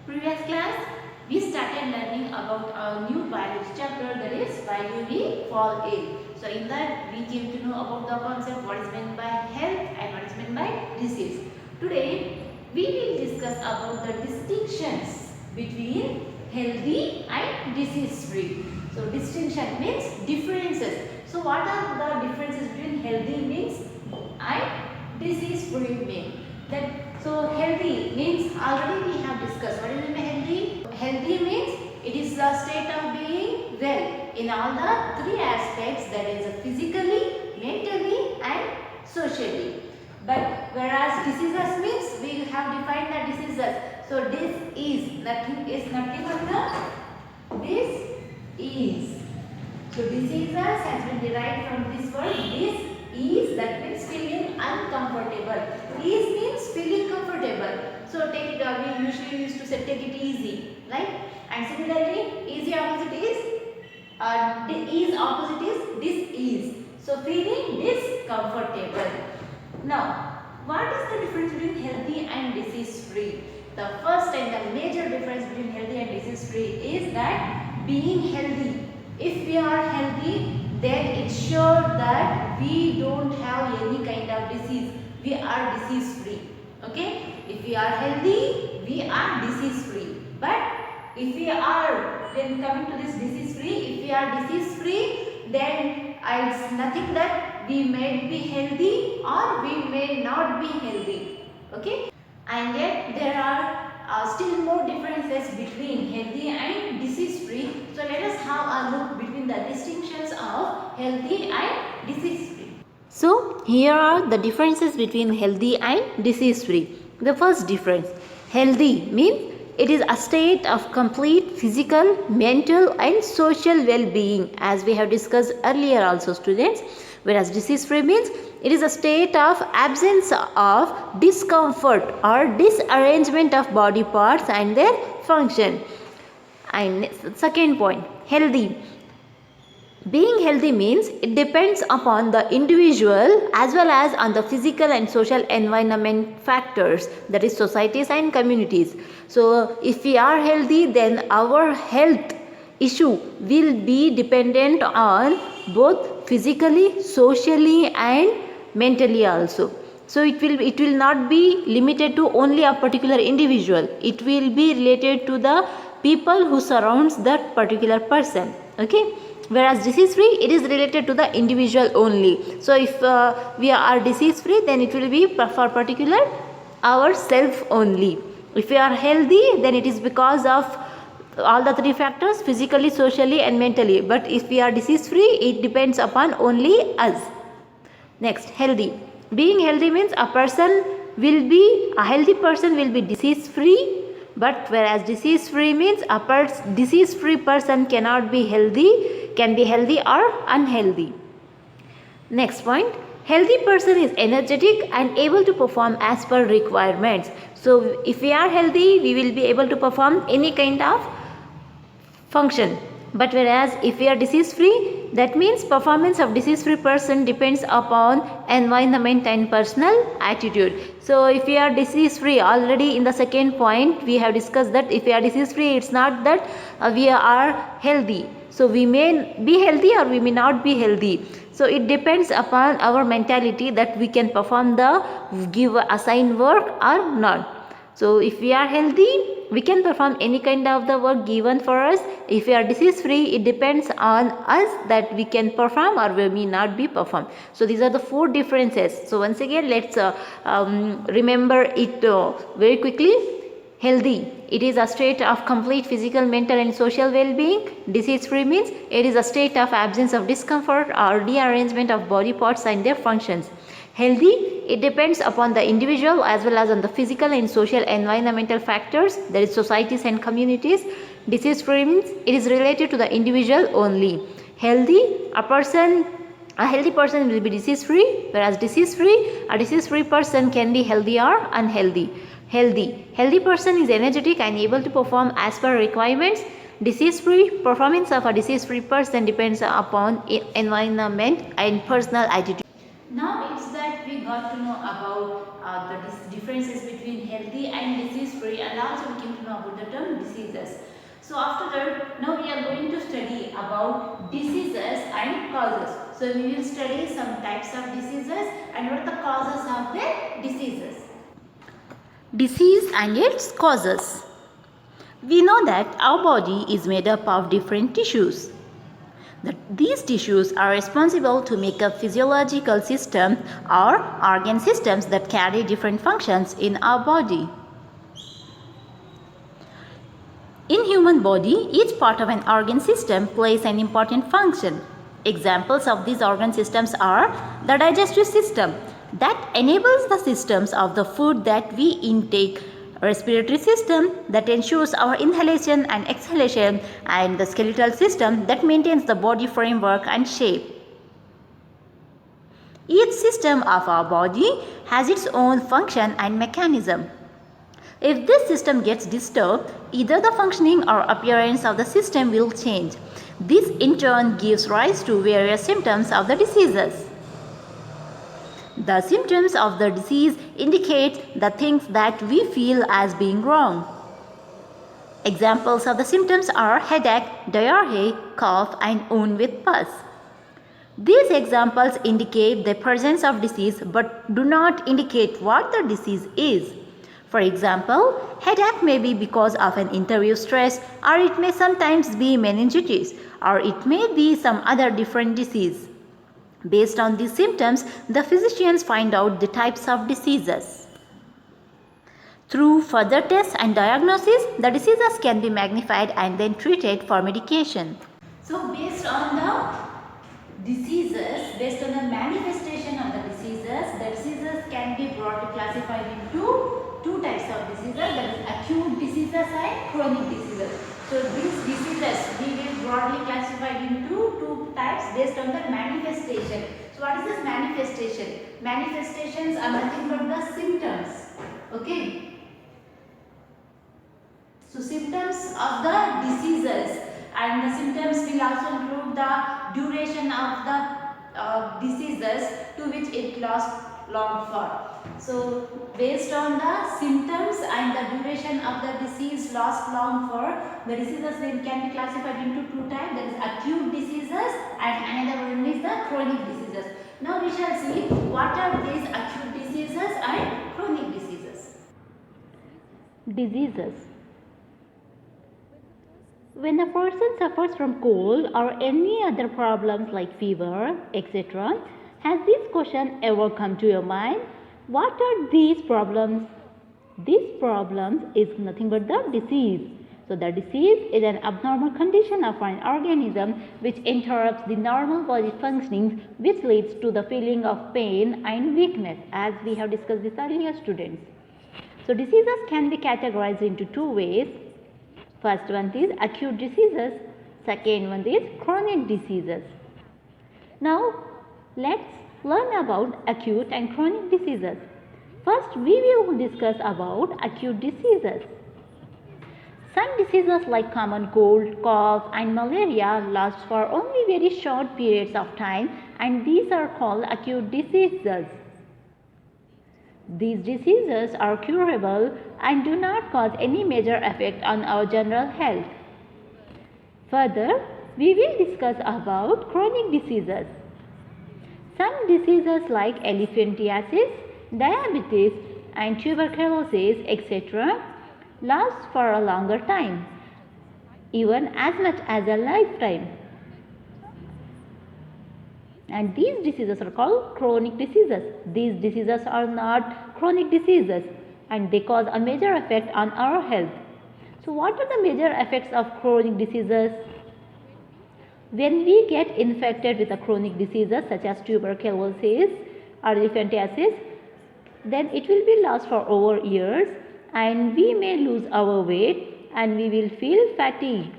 Previous class, we started learning about our new biology chapter, that is why do we fall ill. So in that we came to know about the concept what is meant by health and what is meant by disease. Today we will discuss about the distinctions between healthy and disease free. So distinction means differences. So what are the differences between healthy means and disease free mean? That so healthy means already we have discussed. What is healthy? Healthy means it is the state of being well in all the three aspects, that is physically, mentally and socially. But whereas diseases means we have defined the diseases. So this is nothing but the this is. So diseases has been derived from this word this is, that means feeling uncomfortable. Ease means feeling comfortable. So take it, we usually used to say take it easy, right? And similarly, easy opposite is ease opposite is dis-ease. So feeling discomfortable. Now, what is the difference between healthy and disease free? The first and the major difference between healthy and disease free is that being healthy. If we are healthy, then it's sure that we don't have any kind of disease. We are disease free. Okay? If we are healthy, we are disease free. But if we are, when coming to this disease free, if we are disease free, then it's nothing that we may be healthy or we may not be healthy. Okay? And yet there are still more differences between healthy and disease free. So let us have a look between the distinctions of healthy and disease free. So here are the differences between healthy and disease free. The first difference, healthy means it is a state of complete physical, mental and social well-being, as we have discussed earlier also, students. Whereas disease free means it is a state of absence of discomfort or disarrangement of body parts and their function. And second point, healthy. Being healthy means it depends upon the individual as well as on the physical and social environment factors, that is societies and communities. So if we are healthy, then our health issue will be dependent on both physically, socially and mentally also. So it will not be limited to only a particular individual. It will be related to the people who surrounds that particular person. Okay? Whereas disease free, it is related to the individual only. So if we are disease free, then it will be for particular ourself only. If we are healthy, then it is because of all the three factors, physically, socially and mentally. But if we are disease free, it depends upon only us. Next, healthy. Being healthy means a healthy person will be disease free. But whereas disease free means a disease free person cannot be healthy, can be healthy or unhealthy. Next point, healthy person is energetic and able to perform as per requirements. So if we are healthy, we will be able to perform any kind of function. But whereas if we are disease free, that means performance of disease free person depends upon environment and personal attitude. So if we are disease free, already in the second point we have discussed that if we are disease free, it's not that we are healthy. So we may be healthy or we may not be healthy. So it depends upon our mentality that we can perform the assigned work or not. So if we are healthy, we can perform any kind of the work given for us. If we are disease free, it depends on us that we can perform or we may not be performed. So these are the four differences. So once again, let's remember it very quickly. Healthy, it is a state of complete physical, mental and social well-being. Disease free means it is a state of absence of discomfort or rearrangement of body parts and their functions. Healthy, it depends upon the individual as well as on the physical and social environmental factors, that is societies and communities. Disease free means it is related to the individual only. Healthy, a healthy person will be disease free, whereas a disease free person can be healthy or unhealthy. Healthy person is energetic and able to perform as per requirements. Disease free, performance of a disease free person depends upon environment and personal attitude. Now it's that we got to know about the differences between healthy and disease free. history, and also we came to know about the term diseases. So after that, now we are going to study about diseases and causes. So we will study some types of diseases and what are the causes of the diseases. Disease and its causes. We know that our body is made up of different tissues. These tissues are responsible to make up physiological system or organ systems that carry different functions in our body. In human body, each part of an organ system plays an important function. Examples of these organ systems are the digestive system that enables the systems of the food that we intake, respiratory system that ensures our inhalation and exhalation, and the skeletal system that maintains the body framework and shape. Each system of our body has its own function and mechanism. If this system gets disturbed, either the functioning or appearance of the system will change. This in turn gives rise to various symptoms of the diseases. The symptoms of the disease indicate the things that we feel as being wrong. Examples of the symptoms are headache, diarrhea, cough, and wound with pus. These examples indicate the presence of disease but do not indicate what the disease is. For example, headache may be because of an interview stress, or it may sometimes be meningitis, or it may be some other different disease. Based on these symptoms, the physicians find out the types of diseases. Through further tests and diagnosis, the diseases can be magnified and then treated for medication. So based on the diseases, based on the manifestation of the diseases can be broadly classified into two types of diseases, that is acute diseases and chronic diseases. So these diseases we will broadly classify into two types based on the manifestation. So what is this manifestation? Manifestations are nothing but the symptoms. Okay. So symptoms of the diseases, and the symptoms will also include the duration of the diseases to which it lasts long for. So based on the symptoms and the duration of the disease lasts long for, the diseases can be classified into two types, that is acute diseases and another one is the chronic diseases. Now we shall see what are these acute diseases and chronic diseases. Diseases. When a person suffers from cold or any other problems like fever, etc., has this question ever come to your mind? What are these problems? These problems is nothing but the disease. So the disease is an abnormal condition of an organism which interrupts the normal body functioning, which leads to the feeling of pain and weakness, as we have discussed this earlier, students. So diseases can be categorized into two ways. First one is acute diseases, second one is chronic diseases. Now let's learn about acute and chronic diseases. First we will discuss about acute diseases. Some diseases like common cold, cough and malaria last for only very short periods of time, and these are called acute diseases. These diseases are curable and do not cause any major effect on our general health. Further, we will discuss about chronic diseases. Some diseases like elephantiasis, diabetes and tuberculosis, etc. last for a longer time, even as much as a lifetime. And these diseases are called chronic diseases. These diseases are not chronic diseases and they cause a major effect on our health. So what are the major effects of chronic diseases? When we get infected with a chronic diseases such as tuberculosis or elephantiasis, then it will be last for over years and we may lose our weight and we will feel fatigued.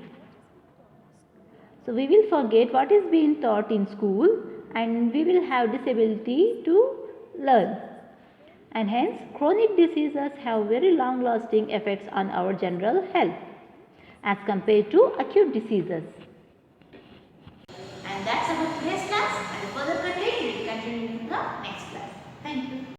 So we will forget what is being taught in school and we will have disability to learn. And hence chronic diseases have very long lasting effects on our general health as compared to acute diseases.